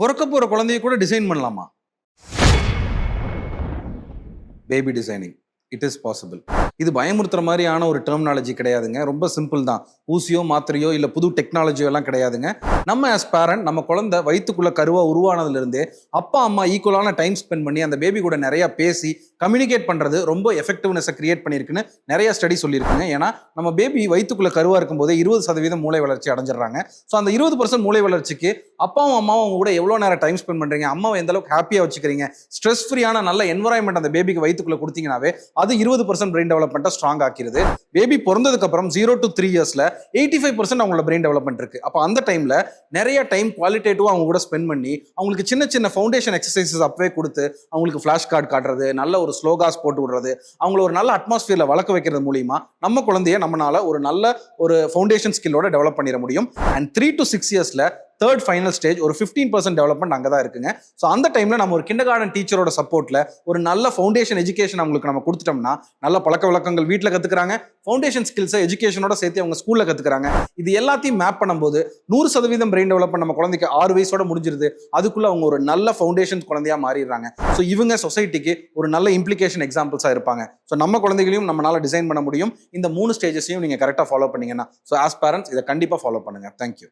பொறக்க போற குழந்தைய கூட டிசைன் பண்ணலாமா? Baby designing. It is possible. இது பயமுறுத்துற மாதிரியான ஒரு டெர்மினாலஜி கிடையாதுங்க. ரொம்ப சிம்பிள் தான். ஊசியோ, மாத்திரையோ இல்ல புது டெக்னாலஜியோ எல்லாம் கிடையாதுங்க. நம்ம ஆஸ் பேரண்ட் நம்ம குழந்தை வயித்துக்குள்ள கருவா உருவானதுல இருந்தே அப்பா, அம்மா ஈக்குவலான டைம் ஸ்பெண்ட் பண்ணி அந்த பேபி கூட நிறைய பேசி கம்யூனிகேட் பண்றது ரொம்ப எஃபெக்டிவ்னஸை கிரியேட் பண்ணியிருக்குன்னு நிறைய ஸ்டடி சொல்லியிருக்குங்க. ஏன்னா நம்ம பேபி வயித்துக்குள்ள கருவா இருக்கும் போதே 20% மூளை வளர்ச்சி அடைஞ்சிடறாங்க. ஸோ அந்த 20% மூளை வளர்ச்சிக்கு அப்பாவும் அம்மாவும் அவங்க கூட எவ்வளோ நேரம் டைம் ஸ்பெண்ட் பண்றீங்க, அம்மாவை எந்த அளவுக்கு ஹாப்பியா வச்சுக்கிறீங்க, ஸ்ட்ரெஸ் ஃப்ரீயான நல்ல என்வரான்மெண்ட் அந்த பேபிக்கு வயித்துக்குள்ள கொடுத்தீங்கன்னாவே அது 20% பிரெயின் டெவலப்மெண்ட்டை ஸ்ட்ராங் ஆக்கிடுது. பேபி பிறந்ததுக்கு அப்புறம் 0 to 3 இயர்ஸ்ல 85% அவங்களோட பிரெயின் டெவலப்மெண்ட் இருக்கு. அப்போ அந்த டைம்ல நிறைய டைம் குவாலிட்டேட்டிவா அவங்க கூட ஸ்பெண்ட் பண்ணி அவங்களுக்கு சின்ன சின்ன ஃபவுண்டேஷன் எக்ஸசைசஸ் அப்பவே கொடுத்து அவங்களுக்கு ஃபிளாஷ் கார்டு காட்டுறது, நல்ல ஒரு ஸ்லோகாஸ் போட்டு விடுறது, அவங்கள ஒரு நல்ல அட்மாஸ்பியர்ல வளர்க்க வைக்கிறது மூலியமா நம்ம குழந்தைய நம்மளால ஒரு நல்ல ஒரு ஃபவுண்டேஷன் ஸ்கில்லோட டெவலப் பண்ணிட முடியும். அண்ட் 3 to 6 இயர்ஸ்ல தேர்ட் ஃபைனல் ஸ்டேஜ் ஒரு 15% டெவலப்மெண்ட் அங்கே தான் இருக்குங்க. ஸோ அந்த டைம்ல நம்ம ஒரு கிண்டர் கார்டன் டீச்சரோட சப்போர்ட்ல ஒரு நல்ல ஃபவுண்டேஷன் எஜுகேஷன் அவங்களுக்கு நம்ம கொடுத்துட்டோம்னா நல்ல பழக்க வழக்கங்கள் வீட்டில் கத்துக்கிறாங்க, ஃபவுண்டேஷன் ஸ்கில்ஸை எஜுகேஷனோட சேர்த்து அவங்க ஸ்கூல்ல கத்துக்கிறாங்க. இது எல்லாத்தையும் மேப் பண்ணும்போது 100% பிரெயின் டெவலப்மெண்ட் நம்ம குழந்தைக்கு 6 வயசோட முடிஞ்சிருது. அதுக்குள்ள அவங்க ஒரு நல்ல ஃபவுண்டேஷன் குழந்தையா மாறிடுறாங்க. ஸோ இவங்க சொசைட்டிக்கு ஒரு நல்ல இம்ப்ளிகேஷன் எக்ஸாம்பிள்ஸா இருப்பாங்க. ஸோ நம்ம குழந்தைகளையும் நம்மளால டிசைன் பண்ண முடியும். இந்த 3 ஸ்டேஜஸையும் நீங்க கரெக்டாக ஃபாலோ பண்ணீங்கன்னா. ஸோ ஆஸ் பேரண்ட்ஸ் இதை கண்டிப்பாக ஃபாலோ பண்ணுங்க. தேங்க்யூ.